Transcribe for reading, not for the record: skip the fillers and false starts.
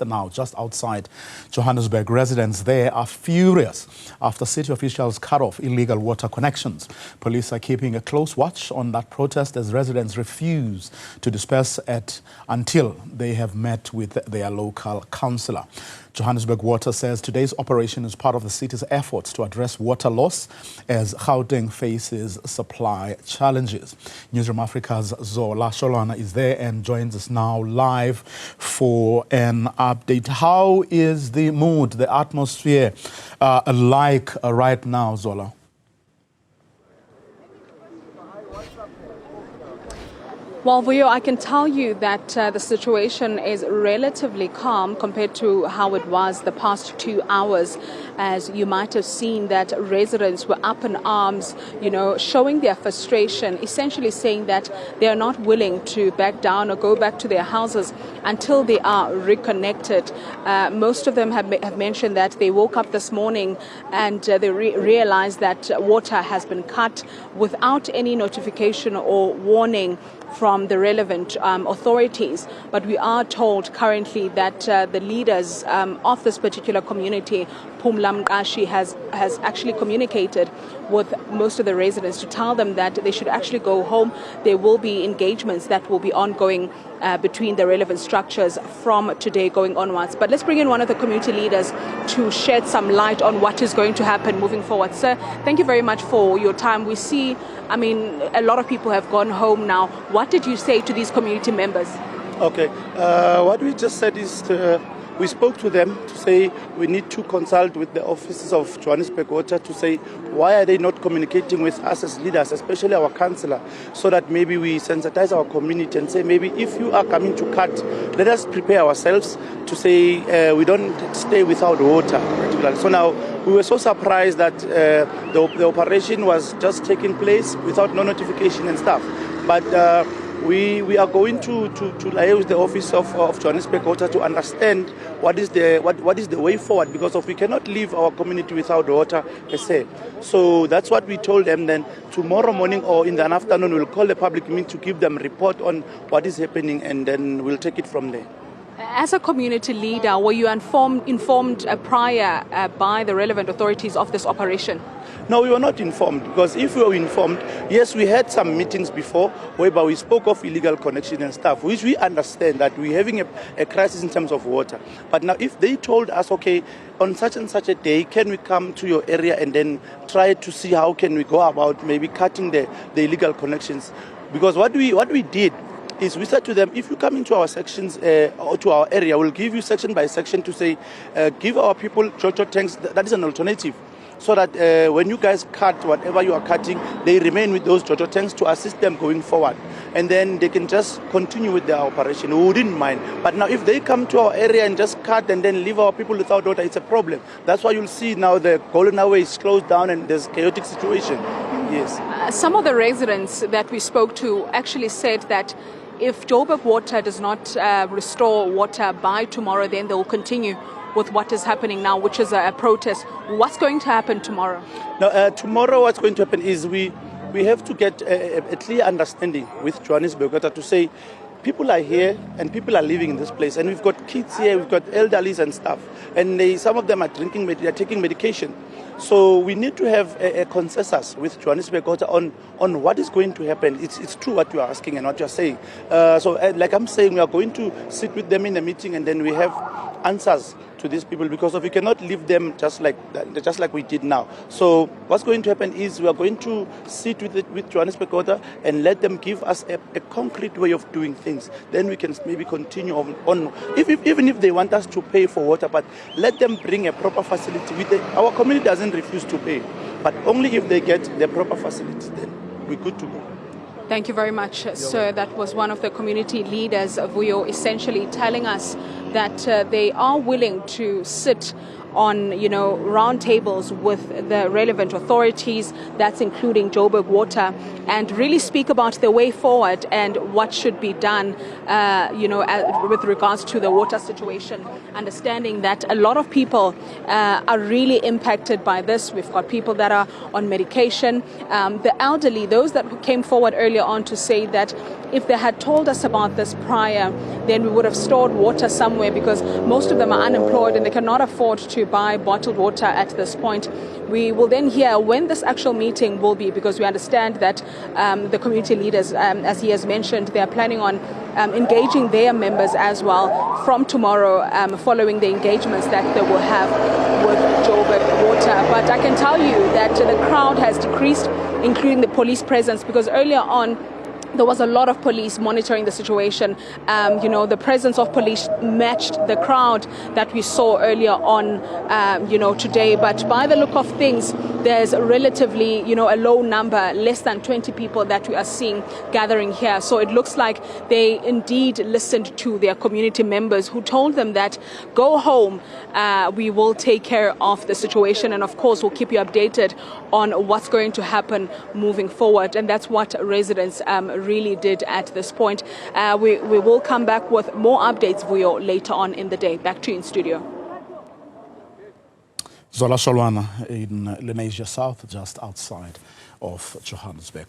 Now, just outside Johannesburg, residents there are furious after city officials cut off illegal water connections. Police are keeping a close watch on that protest as residents refuse to disperse until they have met with their local councillor. Johannesburg Water says today's operation is part of the city's efforts to address water loss as Gauteng faces supply challenges. Newzroom Afrika's Zola Sholwana is there and joins us now live for an update. How is the mood, the atmosphere like right now, Zola? Well, Vuyo, I can tell you that the situation is relatively calm compared to how it was the past 2 hours. As you might have seen, that residents were up in arms, showing their frustration, essentially saying that they are not willing to back down or go back to their houses until they are reconnected. Most of them have mentioned that they woke up this morning and they realized that water has been cut without any notification or warning from the relevant authorities. But we are told currently that the leaders of this particular community, Phumla Mqashi, has actually communicated with most of the residents to tell them that they should actually go home. There will be engagements that will be ongoing between the relevant structures from today going onwards. But let's bring in one of the community leaders to shed some light on what is going to happen moving forward. Sir, thank you very much for your time. We see, a lot of people have gone home now. What did you say to these community members? Okay, what we just said is we spoke to them to say we need to consult with the offices of Johannesburg Water to say why are they not communicating with us as leaders, especially our councillor, so that maybe we sensitize our community and say maybe if you are coming to cut, let us prepare ourselves to say we don't stay without water. So now we were so surprised that the operation was just taking place without no notification and stuff. But we are going to liaise with the office of Johannesburg Water to understand what is the way forward, because we cannot leave our community without water per se. So that's what we told them. Then tomorrow morning or in the afternoon we'll call the public meeting to give them a report on what is happening, and then we'll take it from there. As a community leader, were you informed prior by the relevant authorities of this operation? No, we were not informed, because if we were informed, yes, we had some meetings before whereby we spoke of illegal connection and stuff, which we understand that we're having a crisis in terms of water. But now if they told us, okay, on such and such a day, can we come to your area and then try to see how can we go about maybe cutting the illegal connections? Because what we did is we said to them, if you come into our sections or to our area, we'll give you section by section to say, give our people Jojo tanks. That is an alternative. So that when you guys cut whatever you are cutting, they remain with those Jojo tanks to assist them going forward. And then they can just continue with their operation. We wouldn't mind. But now if they come to our area and just cut and then leave our people without water, it's a problem. That's why you'll see now the Golden Highway is closed down and there's a chaotic situation. Yes. Some of the residents that we spoke to actually said that if Joburg Water does not restore water by tomorrow, then they will continue with what is happening now, which is a protest. What's going to happen tomorrow? Now, tomorrow what's going to happen is we have to get a clear understanding with Johannesburg Water to say people are here and people are living in this place, and we've got kids here, we've got elderlies and stuff, and some of them are they're taking medication. So we need to have a consensus with Johannesburg Water on what is going to happen. It's true what you are asking and what you are saying. Like I'm saying, we are going to sit with them in a meeting and then we have answers to these people, because we cannot leave them just like we did now. So what's going to happen is we are going to sit with Johannesburg Water and let them give us a concrete way of doing things. Then we can maybe continue on even if they want us to pay for water, but let them bring a proper facility. Our community doesn't refuse to pay, but only if they get the proper facility, then we're good to go. Thank you very much, sir. That was one of the community leaders of Vuyo, essentially telling us that they are willing to sit on, round tables with the relevant authorities, that's including Joburg Water, and really speak about the way forward and what should be done, with regards to the water situation, understanding that a lot of people are really impacted by this. We've got people that are on medication, the elderly, those that came forward earlier on to say that if they had told us about this prior, then we would have stored water somewhere, because most of them are unemployed and they cannot afford to buy bottled water at this point. We will then hear when this actual meeting will be, because we understand that the community leaders, as he has mentioned, they are planning on engaging their members as well from tomorrow, following the engagements that they will have with Joburg Water. But I can tell you that the crowd has decreased, including the police presence, because earlier on there was a lot of police monitoring the situation. The presence of police matched the crowd that we saw earlier on, today. But by the look of things, there's relatively, a low number, less than 20 people that we are seeing gathering here. So it looks like they indeed listened to their community members who told them that go home, we will take care of the situation. And of course, we'll keep you updated on what's going to happen moving forward. And that's what residents really did at this point. We will come back with more updates for you later on in the day. Back to you in studio. Zola Sholwana in Lenasia South, just outside of Johannesburg.